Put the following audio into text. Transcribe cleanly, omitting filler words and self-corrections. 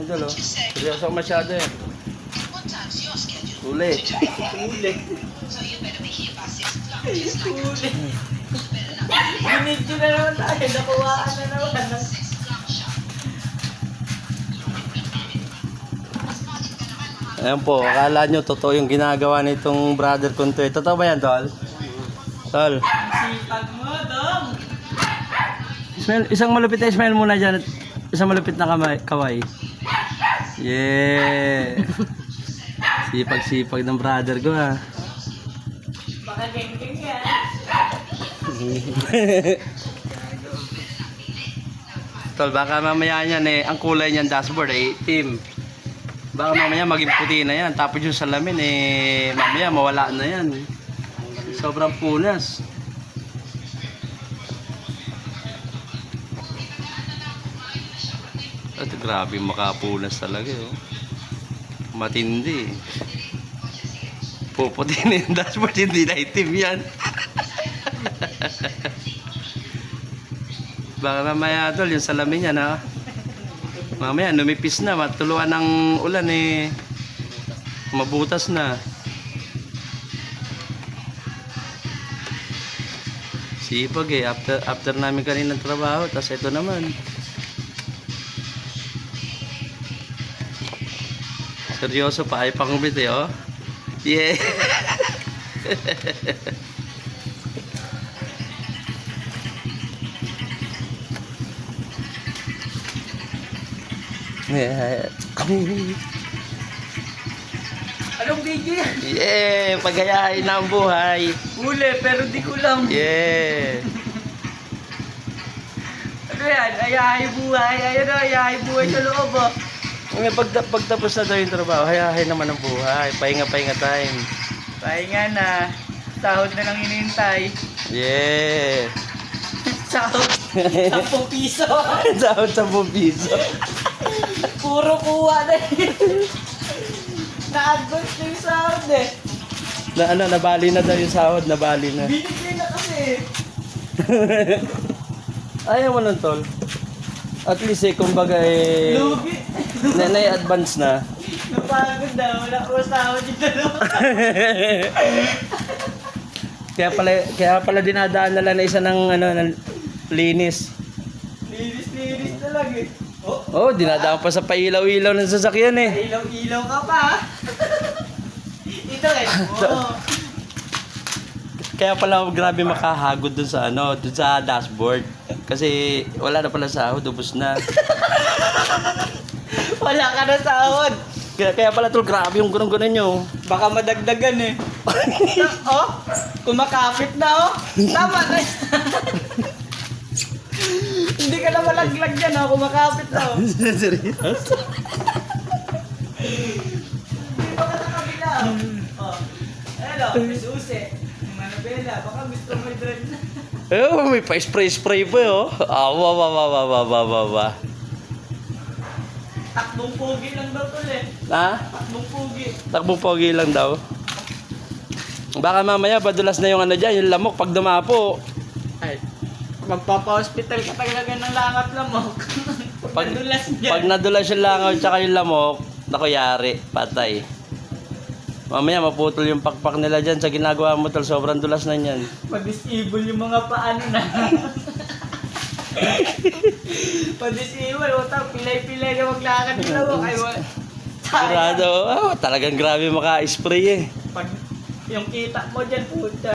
tol, oh. Seryoso masyado eh. Uli. Uli. Uli. Binidyo na naman tayo. Nakuhaan na naman. Ayan po, akala nyo totoo yung ginagawa nitong brother ko to. Totoo ba yan, tol? Tol. Sipag mo, Dong. Smell, isang malupit na smell muna dyan. Isang malupit na kaway. Yeah. Sipag-sipag ng brother ko, ha. Baka geng-geng yan. Tol, baka mamaya yan eh, ang kulay niyan dashboard eh, itim. Baka mamaya maging puti na yan. Tapos yung salamin eh, mamaya mawala na yan. Sobrang punas. Ito grabe makapunas talaga oh. Matindi. Puputi na yung dashboard, hindi na itim yan. Baka mamaya tol, yung salamin niya na mamaya numipis na, matuluan ng ulan eh. Mabutas na. Sipag eh, after namin kaninang trabaho, tas ito naman. Seryoso pa, ay pangubit eh, oh. Yeah. Yeah. Anong video yan? Yeah, paghayain na ang buhay. Uli, pero di ko lang. Yeah. Ano yan? Ayahay buhay. Ayun o, ayahay buhay sa loob o. Pagtapos na daw yung trabaho, hayahin naman ang buhay. Pahinga-pahinga time. Pahinga na. Sahod na lang hinihintay. Yeah. Sahod. 10 piso. Sahod 10 piso. Puro kuha na eh. Na-advance na yung sahod eh. Nabali na daw yung sahod, nabali na. Binigay na kasi. Ayaw mo nun, tol. At least eh, kumbaga eh, Lugi. na-advance na. Napagod na. Wala ko sahod yung dalawa. Kaya pala dinadaan na lang na isa ng ng linis. Linis na lang eh. Oh, dinadaan pa sa pailaw-ilaw ng sasakyan eh. Ilaw-ilaw ka pa. Ito eh. Oo. Kaya pala grabe makahagod dun sa dun sa dashboard. Kasi wala na pala sahod, ubos na. Wala ka na sahod. Kaya pala tol, grabe yung ganun-ganun nyo. Baka madagdagan eh. Oh, kumakapit na oh. Tama na. Hindi ka na malaglag dyan oh, kumakapit na oh. Serious? Hindi ba ka sa kabila oh. Oh. Hello, may susi. Manabela, baka gusto mo i-drive na. Oh, may pa-spray-spray pa oh. Wa. Takbong pugi lang daw tol eh. Ha? Takbong pugi. Takbong pogi lang daw. Baka mamaya badulas na yung dyan, yung lamok pag dumapo. Ay, magpapa-hospital ka talaga ng langat lamok. Pag nadulas dyan. Pag nadulas yung langaw tsaka yung lamok, naku yari, patay. Mamaya maputol yung pakpak nila dyan sa ginagawa mo tol, sobrang dulas na yan. Pa-disable yung mga paano na. Pa-disable, utang pilay-pilay na maglakad ng lamok. Ay, Sigurado, talagang grabe maka-spray eh. Pag yung kita mo dyan, puta.